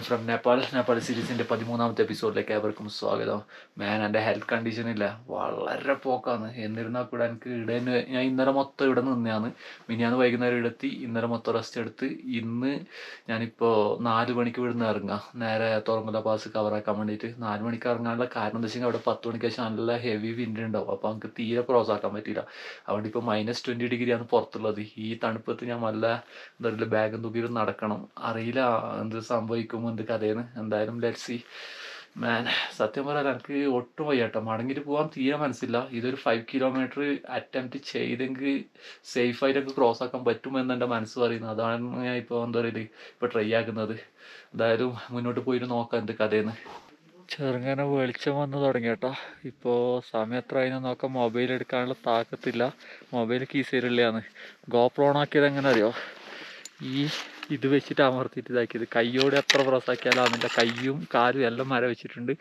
From Nepal സീരീസിൻ്റെ 13ാമത്തെ എപ്പിസോഡിലേക്ക് ഏവർക്കും സ്വാഗതം. എൻ്റെ ഹെൽത്ത് കണ്ടീഷനില്ല, വളരെ പോക്കാണ്. എന്നിരുന്നാൽ കൂടെ എനിക്ക് ഇവിടെ ഞാൻ ഇന്നലെ മൊത്തം ഇവിടെ നിന്നെയാണ്. മിനിയാന്ന് വൈകുന്നേരം ഇവിടെത്തി, ഇന്നലെ മൊത്തം റെസ്റ്റ് എടുത്ത് ഇന്ന് ഞാനിപ്പോൾ 4 മണിക്ക് ഇവിടുന്ന് ഇറങ്ങാം, നേരെ തുറമുല പാസ് കവറാക്കാൻ വേണ്ടിയിട്ട്. 4 മണിക്ക് ഇറങ്ങാനുള്ള കാരണം എന്താ വെച്ചാൽ അവിടെ 10 മണിക്ക് ശേഷം നല്ല ഹെവി വിൻഡ് ഉണ്ടാവും, അപ്പോൾ നമുക്ക് തീരെ ക്രോസ് ആക്കാൻ പറ്റില്ല. അതുകൊണ്ട് ഇപ്പോൾ -20 ഡിഗ്രിയാണ് പുറത്തുള്ളത്. ഈ തണുപ്പത്ത് ഞാൻ നല്ല എന്താ പറയുക ബാഗും തൂക്കിയിട്ട് നടക്കണം. അറിയില്ല എന്ത് സംഭവിക്കും, എന്ത് കഥയെന്ന്. എന്തായാലും ലെറ്റ്സ് സീ മാൻ. സത്യം പറയാൻ എനിക്ക് ഒട്ടും വയ്യാട്ടോ, മടങ്ങിയിട്ട് പോകാൻ തീരെ മനസ്സില്ല. ഇതൊരു 5 കിലോമീറ്റർ അറ്റംപ്റ്റ് ചെയ്തെങ്കിൽ സേഫായിട്ടൊക്കെ ക്രോസ് ആക്കാൻ പറ്റുമെന്ന് എൻ്റെ മനസ്സ് പറയുന്നത്. അതാണ് ഞാൻ ഇപ്പോൾ എന്താ പറയുക ഇപ്പോൾ ട്രൈ ആക്കുന്നത്. എന്തായാലും മുന്നോട്ട് പോയിട്ട് നോക്കാം എന്ത് കഥയെന്ന്. ചെറുങ്ങനെ വെളിച്ചം വന്ന് തുടങ്ങി കേട്ടോ. ഇപ്പോൾ സമയം എത്ര അതിനെ നോക്കാം. മൊബൈൽ എടുക്കാനുള്ള താക്കത്തില്ല, മൊബൈൽ കീസയിലുള്ളതാണ്. ഗോപ്രോ ഓൺ ആക്കിയത് എങ്ങനെ അറിയോ, ഇത് വെച്ചിട്ട് അമർത്തിയിട്ട് ഇതാക്കിയത്. കയ്യോടെ എത്ര പ്രസാക്കിയാലും അതിൻ്റെ കയ്യും കാലും എല്ലാം മര വെച്ചിട്ടുണ്ട്.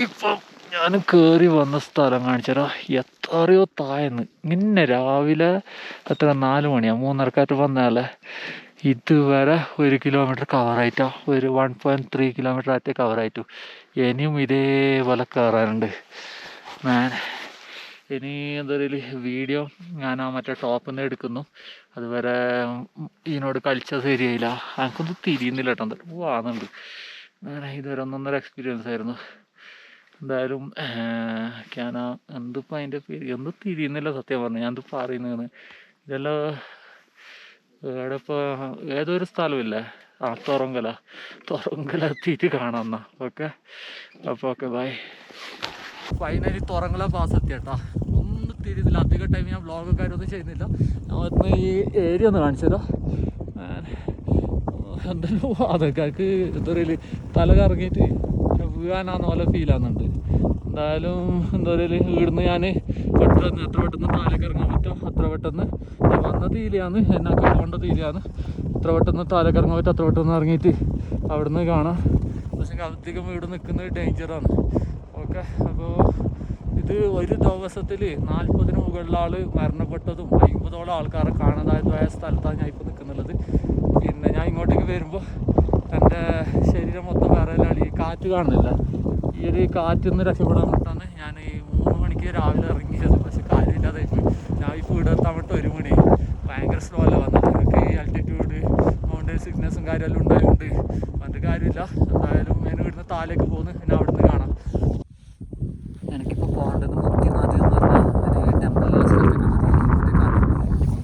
ഇപ്പം ഞാൻ കയറി വന്ന സ്ഥലം കാണിച്ചാലോ, എത്രയോ താഴെന്ന് ഇങ്ങനെ രാവിലെ എത്ര 4 മണിയാണ് 3:30 വന്നാലേ ഇതുവരെ 1 കിലോമീറ്റർ കവറായിട്ടോ, ഒരു 1.3 കിലോമീറ്റർ ആയിട്ട് കവറായിട്ടു. ഇനിയും ഇതേപോലെ കയറാനുണ്ട് മാൻ. ഇനി എന്താ പറയുക, വീഡിയോ ഞാൻ ആ മറ്റേ ടോപ്പിൽ നിന്ന് എടുക്കുന്നു. അതുവരെ ഇതിനോട് കളിച്ച ശരിയായില്ല, എനിക്കൊന്നും തിരിയുന്നില്ല കേട്ടോ. എന്തായാലും പോവാന്നുണ്ട്. ഇതൊരു 1.5 എക്സ്പീരിയൻസ് ആയിരുന്നു. എന്തായാലും ക്യാന എന്തിപ്പോൾ അതിൻ്റെ പേര് ഒന്നും തിരിയുന്നില്ല സത്യം പറഞ്ഞു. ഞാൻ എന്ത് പറയുന്നതെന്ന്. ഇതെല്ലാം ഇവിടെ ഇപ്പോൾ ഏതൊരു സ്ഥലമില്ലേ, തുറങ്കല എത്തിയിട്ട് കാണാം എന്നാ. ഓക്കെ, അപ്പോൾ ഓക്കെ ബൈ. ഫൈനലി തുറങ്കല പാസ് എത്തി കേട്ടോ. ഒന്നും തിരിയുന്നില്ല. അധികം ടൈം ഞാൻ വ്ളോഗൊക്കെ ഒന്നും ചെയ്യുന്നില്ല. ഞാൻ ഒന്ന് ഈ ഏരിയ ഒന്ന് കാണിച്ചു തരാം. എന്തായാലും അതൊക്കെ എനിക്ക് എന്താ പറയുക, തല കറങ്ങിയിട്ട് വീഴാനാന്ന് പോലെ ഫീലാകുന്നുണ്ട്. എന്തായാലും എന്താ പറയുക, ഇവിടുന്ന് ഞാൻ എത്ര പെട്ടെന്ന് താഴേക്ക് ഇറങ്ങാൻ പറ്റും അത്ര പെട്ടെന്ന്. ഞാൻ വന്ന തീയിലാണ്, എന്നൊക്കെ പോകേണ്ട തീയിലാണ്. എത്ര പെട്ടെന്ന് താഴേക്ക് ഇറങ്ങാൻ പറ്റും അത്ര പെട്ടെന്ന് ഇറങ്ങിയിട്ട് അവിടെ നിന്ന് കാണാം. പക്ഷേ അധികം ഇവിടെ നിൽക്കുന്നത് ഡേഞ്ചറാണ്. ഓക്കെ, അപ്പോൾ ഇത് ഒരു ദിവസത്തിൽ 40-ന് മുകളിൽ ആൾ മരണപ്പെട്ടതും 50ഓളം ആൾക്കാരെ കാണാതായതായ സ്ഥലത്താണ് ഞാൻ ഇപ്പോൾ നിൽക്കുന്നുള്ളത്. പിന്നെ ഞാൻ ഇങ്ങോട്ടേക്ക് വരുമ്പോൾ എൻ്റെ ശരീരം മൊത്തം വിറയലാണ്. ഈ കാറ്റ് കാണുന്നില്ല, ഈ ഒരു കാറ്റിൽ നിന്ന് രക്ഷപ്പെടാൻ വേണ്ടിയിട്ടാണ് ഞാൻ ഈ 3 മണിക്ക് രാവിലെ ഇറങ്ങിയത്. പക്ഷെ കാര്യമില്ലാതായിട്ട് ഞാൻ ഇപ്പോൾ ഇവിടെ എത്താൻ വേണ്ടി 1 മണി. ഭയങ്കര സ്ലോ അല്ല വന്നത്. എനിക്ക് ഈ ആൾട്ടിറ്റ്യൂഡ് മൗണ്ടൻ സിക്നെസ്സും കാര്യമെല്ലാം ഉണ്ടായതുകൊണ്ട് അതിൻ്റെ കാര്യമില്ല. എന്തായാലും ഞാൻ ഇവിടുന്ന് താഴേക്ക് പോകുന്നു, പിന്നെ അവിടെ നിന്ന് കാണാം. എനിക്കിപ്പോൾ പോകേണ്ടത് മുക്തിനാഥ് എന്ന് പറഞ്ഞാൽ ഒരു ടെമ്പിളുള്ള സ്ഥലത്തേക്ക്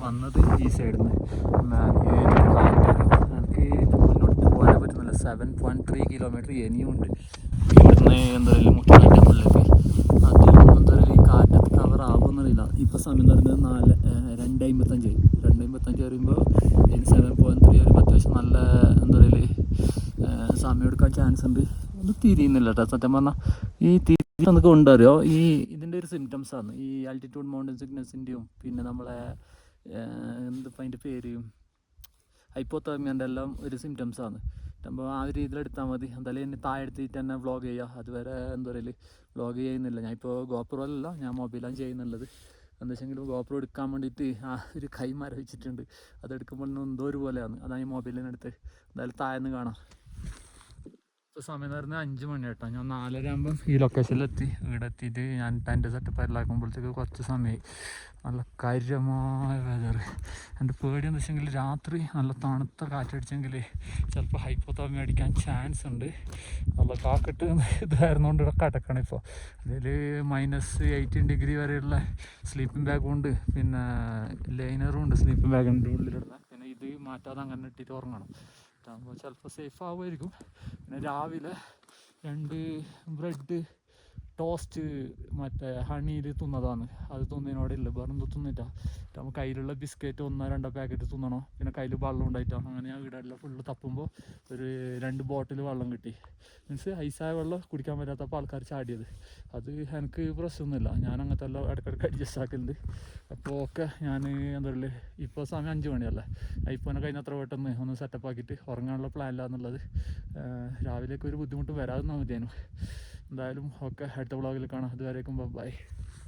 വന്നത് ഈ സൈഡിൽ നിന്ന്. എനിക്ക് മുന്നോട്ട് പോകാനേ പറ്റുന്നില്ല. 7.3 കിലോമീറ്റർ ഇനിയുണ്ട് ഇവിടുന്ന് എന്താ പറയുക മുക്തിനാഥ് ടെമ്പിളിലേക്ക്. അധികം എന്താ പറയുക ഈ കാറ്റത്ത് കവർ ആകുമെന്നറിയില്ല. ഇപ്പോൾ സമയം തരുന്നത് 2:55 2:55 പറയുമ്പോൾ ഇതിന് 7.3 വരുമ്പോൾ അത്യാവശ്യം നല്ല എന്താ പറയുക സമയം എടുക്കാൻ ചാൻസ് ഉണ്ട്. ഇത് തിരിയുന്നില്ല കേട്ടോ സത്യം പറഞ്ഞാൽ. ഈ നമുക്ക് കൊണ്ടറിയോ, ഇതിൻ്റെ ഒരു സിംറ്റംസാണ് ഈ ആൾട്ടിറ്റ്യൂഡ് മൗണ്ടൻ സിക്നെസ്സിൻ്റെയും പിന്നെ നമ്മളെ എന്തിപ്പോൾ അതിൻ്റെ പേര് ഹൈപ്പോതെർമിയൻ്റെ എല്ലാം ഒരു സിംറ്റംസാണ്. അപ്പോൾ ആ ഒരു രീതിയിലെടുത്താൽ മതി. എന്തായാലും എന്നെ താഴെ എടുത്തിട്ട് തന്നെ വ്ളോഗ് ചെയ്യുക. അതുവരെ എന്താ പറയുക വ്ളോഗ് ചെയ്യുന്നില്ല. ഞാൻ ഇപ്പോൾ ഗോപ്രോയിലല്ല, ഞാൻ മൊബൈലാണ് ചെയ്യുന്നുള്ളത്. എന്താ വെച്ചെങ്കിലും ഗോപ്രോ എടുക്കാൻ വേണ്ടിയിട്ട് ആ ഒരു കൈമര വെച്ചിട്ടുണ്ട്. അതെടുക്കുമ്പോൾ എന്തോ ഒരു പോലെയാണ്, അതാണ് ഈ മൊബൈലിനടുത്ത്. എന്തായാലും താഴെന്ന് കാണാം. ഇപ്പോൾ സമയം എന്ന് പറഞ്ഞാൽ 5 മണി കേട്ടോ. ഞാൻ 4:30 ആകുമ്പം ഈ ലൊക്കേഷനിലെത്തി. ഇവിടെ എത്തിയിട്ട് ഞാൻ ടെൻ്റ് സെറ്റപ്പ് എല്ലാക്കുമ്പോഴത്തേക്ക് കുറച്ച് സമയമായി. നല്ല കാര്യമായ വെതർ. എൻ്റെ പേടി എന്ന് വെച്ചെങ്കിൽ രാത്രി നല്ല തണുത്ത കാറ്റടിച്ചെങ്കിൽ ചിലപ്പോൾ ഹൈപ്പോതെർമിയ അടിക്കാൻ ചാൻസ് ഉണ്ട്. നല്ല കാക്കട്ട് ഇതായിരുന്നുകൊണ്ട് ഇവിടെ കിടക്കണം. ഇപ്പോൾ അതിൽ -18 ഡിഗ്രി വരെയുള്ള സ്ലീപ്പിംഗ് ബാഗും ഉണ്ട്, പിന്നെ ലൈനറും ഉണ്ട് സ്ലീപ്പിംഗ് ബാഗിൻ്റെ ഉള്ളിലുള്ള. പിന്നെ ഇത് മാറ്റാതെ അങ്ങനെ ഇട്ടിട്ട് ഉറങ്ങണം. അപ്പോൾ ചിലപ്പോൾ സേഫ് ആവുമായിരിക്കും. പിന്നെ രാവിലെ 2 ബ്രെഡ് ടോസ്റ്റ് മറ്റേ ഹണിയിൽ തിന്നതാണ്. അത് തിന്നതിനോടില്ല, വേറെ എന്തോ തിന്നിട്ടാ. നമ്മൾ കയ്യിലുള്ള ബിസ്ക്കറ്റ് 1-2 പാക്കറ്റ് തിന്നണോ. പിന്നെ കയ്യിൽ വെള്ളം ഉണ്ടായിട്ടാണ്. അങ്ങനെ ഞാൻ ഇവിടെ എല്ലാം ഫുള്ള് തപ്പുമ്പോൾ ഒരു 2 ബോട്ടിൽ വെള്ളം കിട്ടി. മീൻസ് ഐസായ വെള്ളം കുടിക്കാൻ പറ്റാത്തപ്പോൾ ആൾക്കാർ ചാടിയത്. അത് എനിക്ക് പ്രശ്നമൊന്നുമില്ല, ഞാൻ അങ്ങനത്തെ എല്ലാം ഇടയ്ക്കിടയ്ക്ക് അഡ്ജസ്റ്റ് ആക്കലുണ്ട്. അപ്പോൾ ഓക്കെ, ഞാൻ എന്താ പറയുക ഇപ്പോൾ സമയം 5 മണിയല്ലേ. ഇപ്പോൾ എന്നെ കഴിഞ്ഞത്ര പെട്ടെന്ന് ഒന്ന് സെറ്റപ്പ് ആക്കിയിട്ട് ഉറങ്ങാനുള്ള പ്ലാനില്ല എന്നുള്ളത്. രാവിലേക്ക് ഒരു ബുദ്ധിമുട്ടും വരാതെ മതിയായിരുന്നു. എന്തായാലും ഓക്കെ, അടുത്ത വ്ളോഗിൽ കാണാം. അതുവരേക്കും ബൈ.